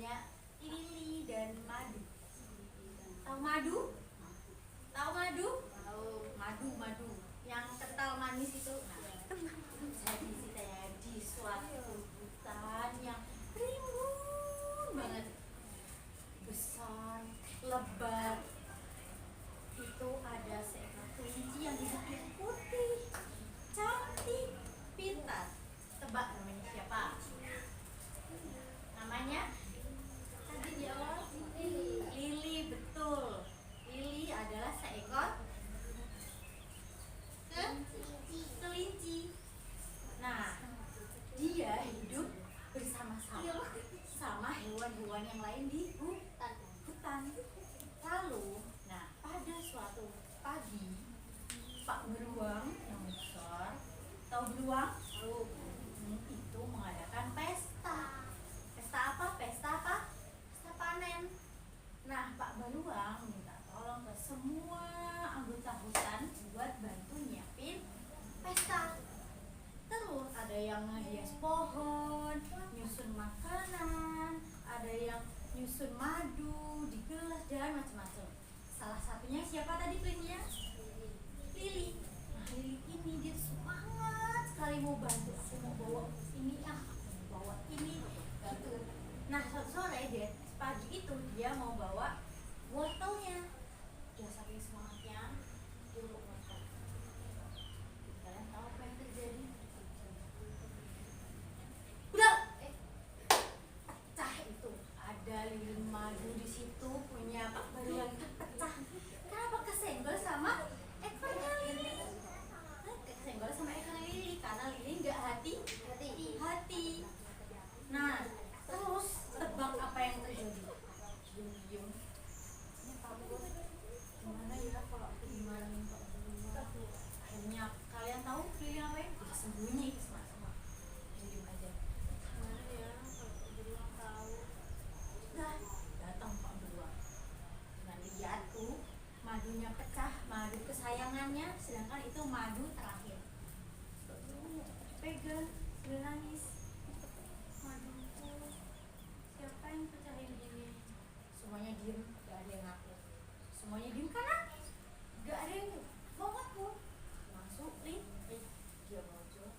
namanya Lili dan Madu. Tahu madu? Tahu madu? Madu yang kental manis itu. Nah, saya di suatu hutan yang rimbun banget, besar, lebat. Itu ada seekor kelinci yang hidupnya putih, cantik, pintar. Tebak namanya siapa? Namanya tadi di awal Lili, betul. Lili adalah seekor kelinci. Nah, dia hidup bersama-sama sama hewan-hewan yang lain di hutan. Lalu, nah pada suatu pagi, Pak Beruang yang besar, tahu beruang? Itu mengadakan pesta. Pesta apa? Pesta panen. Nah, Pak Beruang minta tolong ke semua anggota hutan buat bantu nyiapin pesta. Terus ada yang ngehias pohon, nyusun makanan, ada yang nyusun madu di gelas dan macam-macam. Salah satunya siapa tadi kliennya? Lili. Nah, Lili ini dia semangat sekali mau bantu. Aku mau bawa ini, aku mau bawa ini, gitu. Nah, suatu sore dia pagi itu dia mau bawa wortelnya. Dia saking semangatnya dia bawa wortel. Kalian tahu apa yang terjadi? Udah, pecah itu. Ada lilin madu di situ punya Pak Beruang itu pecah. Kenapa kesenggol sama ekornya Lili? Kesenggol sama ekornya Lili karena Lili nggak hati. Nah, terus tebak apa yang terjadi? Diam. Ini takut. Gimana ya kalau aku dimarahin Pak Beruang? Akhirnya kalian tahu Lili ngapain? Dia sembunyi sama-sama. Diam aja. Gimana ya kalau Pak Beruang tahu? Nah, datang Pak Beruang. Nah, lihat tuh madunya pecah, madu kesayangannya, sedangkan itu madu terakhir. Pegang, sudah nangis. Maduku, siapa yang pecahin ini? Semuanya diem, gak ada yang ngaku. Semuanya diem karena gak ada yang mau ngaku. Langsung dia mojok,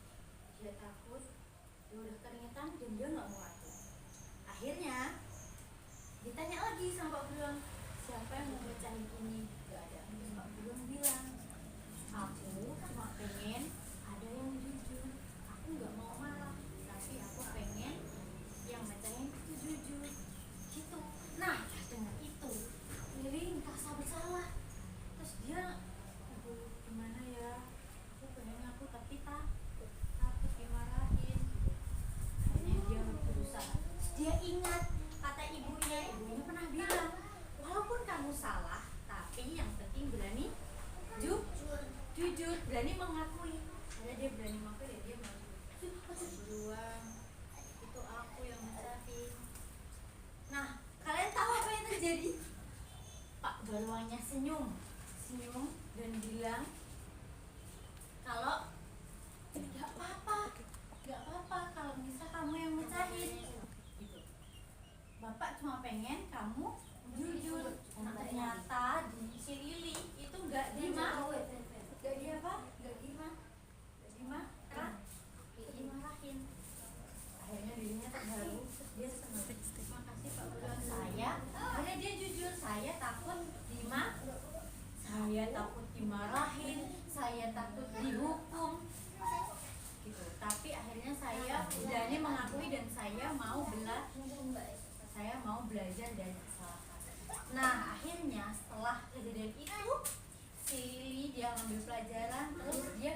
dia takut, dia udah keringetan dan dia gak mau ngaku. Akhirnya ditanya lagi sama Pak Beruang, siapa yang mau pecahin ini? Gak ada. Terus Pak Beruang bilang, aku cuma pengen ada yang jujur. Aku gak mau marah, tapi aku pengen yang mecahin itu jujur. Gitu. Nah, dengan itu Lili merasa bersalah. Terus dia, aduh gimana ya, aku pengen ngaku tapi takut dimarahin. Akhirnya dia berusaha. Terus dia ingat kata ibunya pernah bilang, walaupun kamu salah, tapi yang penting berani jujur, berani mengakui. Karena dia berani mengakui dan dia maju. Beruang, itu aku yang mecahin. Nah, kalian tahu apa yang terjadi? Pak Beruangnya senyum dan bilang kalau gak apa-apa kalau bisa kamu yang mecahin. Gitu. Bapak cuma pengen kamu jujur. Nah, ternyata di si Lili itu gak dimarahin. Akhirnya Lilinya terharu, dia senang. Terima kasih Pak Beruang saya. Akhirnya dia jujur, saya takut dimarahin, saya takut dihukum. Gitu. Tapi akhirnya saya berani mengakui dan saya mau belajar dari kesalahan. Nah, akhirnya setelah kejadian itu si Lili dia ngambil pelajaran, terus dia